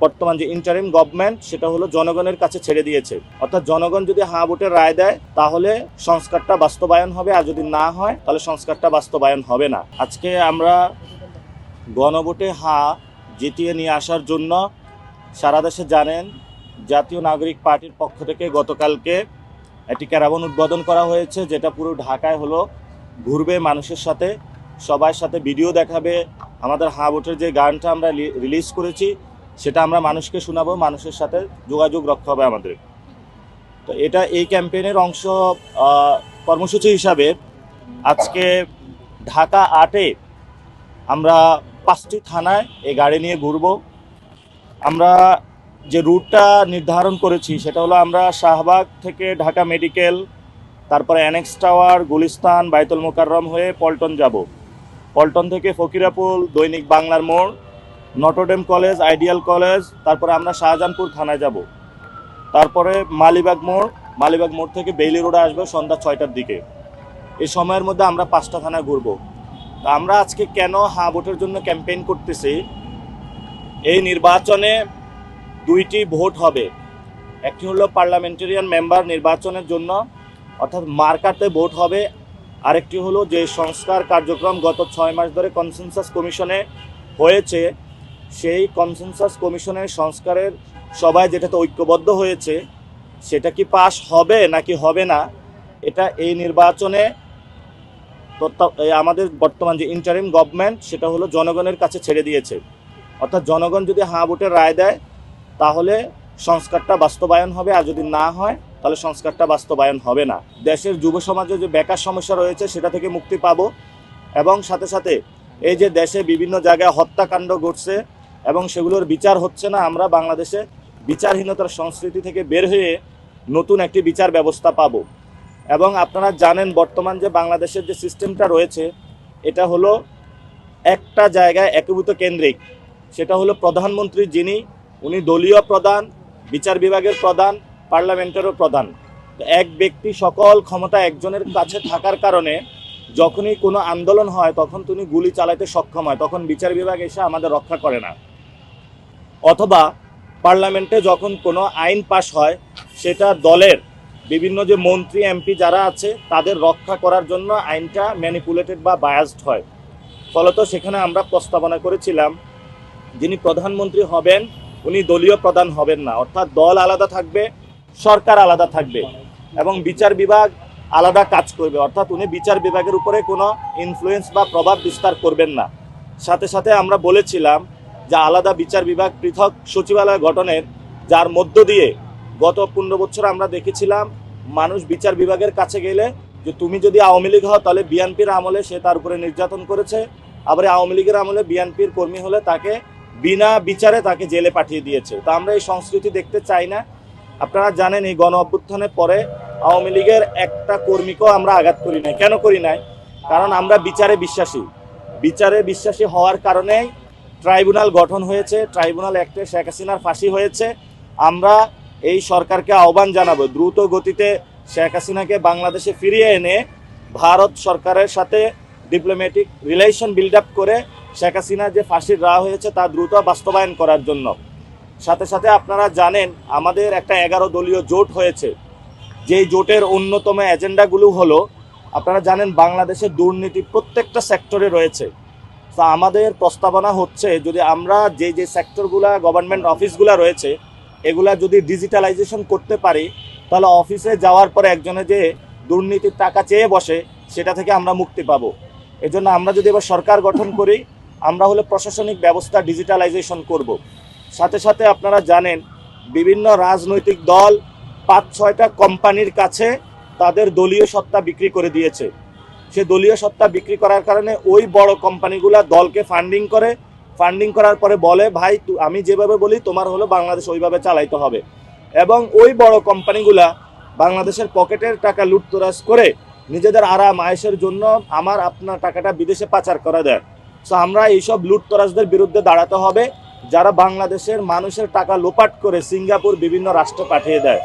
বর্তমান যে interim government সেটা হলো জনগণের কাছে ছেড়ে দিয়েছে। অর্থাৎ জনগণ যদি হ্যাঁ ভোটের রায় দেয় তাহলে সংস্কারটা বাস্তবায়ন হবে, আর যদি না হয় তাহলে সংস্কারটা বাস্তবায়ন হবে না। আজকে আমরা গণভোটে হ্যাঁ জিতিয়ে নিয়ে আসার জন্য সারা দেশে জানেন জাতীয় নাগরিক পার্টির পক্ষ থেকে গতকালকে একটি ক্যারাভান উদ্বোধন করা হয়েছে, যেটা পুরো ঢাকায় হলো ঘুরবে মানুষের সাথে, সবার সাথে ভিডিও দেখাবে। আমাদের হ্যাঁ ভোটের যে গানটা আমরা রিলিজ করেছি সেটা আমরা মানুষকে শোনাবো, মানুষের সাথে যোগাযোগ রক্ষা হবে আমাদের। তো এটা এই ক্যাম্পেইনের অংশ কর্মসূচি হিসাবে আজকে ঢাকা 8-এ আমরা 5টি থানায় এই গাড়ি নিয়ে ঘুরব। আমরা যে রুটটা নির্ধারণ করেছি সেটা হলো আমরা শাহবাগ থেকে ঢাকা মেডিকেল, তারপরে অ্যানেক্স টাওয়ার, গুলিস্তান, বাইতুল মোকাররম হয়ে পল্টন যাব। পল্টন থেকে ফকিরাপুল, দৈনিক বাংলার মোড়, নটরডেম কলেজ, আইডিয়াল কলেজ, তারপরে আমরা শাহজাহানপুর থানায় যাব। তারপরে মালিবাগ মোড় থেকে বেইলি রোডে আসবে সন্ধ্যা 6টার দিকে। এই সময়ের মধ্যে আমরা 5টা থানায় ঘুরবো। তা আমরা আজকে কেন হ্যাঁ ভোটের জন্য ক্যাম্পেইন করতেছি? এই নির্বাচনে 2টি ভোট হবে। একটি হলো পার্লামেন্টারিয়ান মেম্বার নির্বাচনের জন্য, অর্থাৎ মার্কাতে ভোট হবে। আরেকটি হলো যে সংস্কার কার্যক্রম গত 6 মাস ধরে কনসেনসাস কমিশনে হয়েছে, সেই কনসেনসাস কমিশনের সংস্কারের সবাই যেটাতে ঐক্যবদ্ধ হয়েছে সেটা কি পাস হবে নাকি হবে না, এটা এই নির্বাচনে আমাদের বর্তমান যে ইন্টারিম গভর্নমেন্ট সেটা হলো জনগণের কাছে ছেড়ে দিয়েছে। অর্থাৎ জনগণ যদি হ্যাঁ ভোটের রায় দেয় তাহলে সংস্কারটা বাস্তবায়ন হবে, আর যদি না হয় তাহলে সংস্কারটা বাস্তবায়ন হবে না। দেশের যুব সমাজে যে বেকার সমস্যা রয়েছে সেটা থেকে মুক্তি পাবো, এবং সাথে সাথে এই যে দেশে বিভিন্ন জায়গায় হত্যাকাণ্ড ঘটছে এবং সেগুলোর বিচার হচ্ছে না, আমরা বাংলাদেশে বিচারহীনতার সংস্কৃতি থেকে বের হয়ে নতুন একটি বিচার ব্যবস্থা পাবো। এবং আপনারা জানেন বর্তমান যে বাংলাদেশের যে সিস্টেমটা রয়েছে এটা হলো একটা জায়গায় একীভূত কেন্দ্রিক। সেটা হলো প্রধানমন্ত্রী যিনি, উনি দলীয় প্রধান, বিচার বিভাগের প্রধান, পার্লামেন্টেরও প্রধান। এক ব্যক্তি সকল ক্ষমতা একজনের কাছে থাকার কারণে যখনই কোনো আন্দোলন হয় তখন তিনি গুলি চালাতে সক্ষম হয়, তখন বিচার বিভাগ এসে আমাদের রক্ষা করে না। অথবা পার্লামেন্টে যখন কোনো আইন পাশ হয় সেটা দলের বিভিন্ন যে মন্ত্রী এমপি যারা আছে তাদের রক্ষা করার জন্য আইনটা ম্যানিপুলেটেড বা বায়াসড হয়। ফলত সেখানে আমরা প্রস্তাবনা করেছিলাম যিনি প্রধানমন্ত্রী হবেন উনি দলীয় প্রধান হবেন না, অর্থাৎ দল আলাদা থাকবে, সরকার আলাদা থাকবে এবং বিচার বিভাগ আলাদা কাজ করবে, অর্থাৎ উনি বিচার বিভাগের উপরে কোনো ইনফ্লুয়েন্স বা প্রভাব বিস্তার করবেন না। সাথে সাথে আমরা বলেছিলাম যে আলাদা বিচার বিভাগ, পৃথক সচিবালয় গঠনের, যার মধ্য দিয়ে গত 15 বছর আমরা দেখেছিলাম মানুষ বিচার বিভাগের কাছে গেলে যে তুমি যদি আওয়ামী লীগ হও তাহলে বিএনপির আমলে সে তার উপরে নির্যাতন করেছে, আবার আওয়ামী লীগের আমলে বিএনপির কর্মী হলে তাকে বিনা বিচারে তাকে জেলে পাঠিয়ে দিয়েছে। তো আমরা এই সংস্কৃতি দেখতে চাই না। আপনারা জানেন এই গণ অভ্যুত্থানের পরে আওয়ামী লীগের একটা কর্মীকেও আমরা আঘাত করি নাই। কেন করি নাই? কারণ আমরা বিচারে বিশ্বাসী হওয়ার কারণেই ট্রাইব্যুনাল গঠন হয়েছে, ট্রাইব্যুনাল অ্যাক্টে শেখ হাসিনার ফাঁসি হয়েছে। আমরা এই সরকারকে আহ্বান জানাবো দ্রুত গতিতে শেখ হাসিনাকে বাংলাদেশে ফিরিয়ে এনে ভারত সরকারের সাথে ডিপ্লোম্যাটিক রিলেশন বিল্ড আপ করে শেখ হাসিনার যে ফাঁসির রায় হয়েছে তা দ্রুত বাস্তবায়ন করার জন্য। সাথে সাথে আপনারা জানেন আমাদের একটা 11 দলীয় জোট হয়েছে, যেই জোটের অন্যতম এজেন্ডাগুলো হলো, আপনারা জানেন বাংলাদেশের দুর্নীতি প্রত্যেকটা সেক্টরে রয়েছে। তো আমাদের প্রস্তাবনা হচ্ছে যদি আমরা যে সেক্টরগুলা, গভর্নমেন্ট অফিসগুলা রয়েছে এগুলা যদি ডিজিটালাইজেশন করতে পারি তাহলে অফিসে যাওয়ার পরে একজনে যে দুর্নীতির টাকা চেয়ে বসে সেটা থেকে আমরা মুক্তি পাবো। এজন্য আমরা যদি এবার সরকার গঠন করি আমরা হলো প্রশাসনিক ব্যবস্থা ডিজিটালাইজেশন করব। সাথে সাথে আপনারা জানেন বিভিন্ন রাজনৈতিক দল 5-6টা কোম্পানির কাছে তাদের দলীয় সত্তা বিক্রি করে দিয়েছে। সে দলীয় সত্তা বিক্রি করার কারণে ওই বড় কোম্পানিগুলা দলকে ফান্ডিং করার পরে বলে ভাই আমি যেভাবে বলি তোমার হলো বাংলাদেশ ওইভাবে চালাইতে হবে, এবং ওই বড় কোম্পানিগুলা বাংলাদেশের পকেটের টাকা লুটতরাজ করে নিজেদের আরাম আয়েশের জন্য আপনার টাকাটা বিদেশে পাচার করে দেয়। সো আমরা এইসব লুটতরাজদের বিরুদ্ধে দাঁড়াতে হবে যারা বাংলাদেশের মানুষের টাকা লোপাট করে সিঙ্গাপুর বিভিন্ন রাষ্ট্রে পাঠিয়ে দেয়।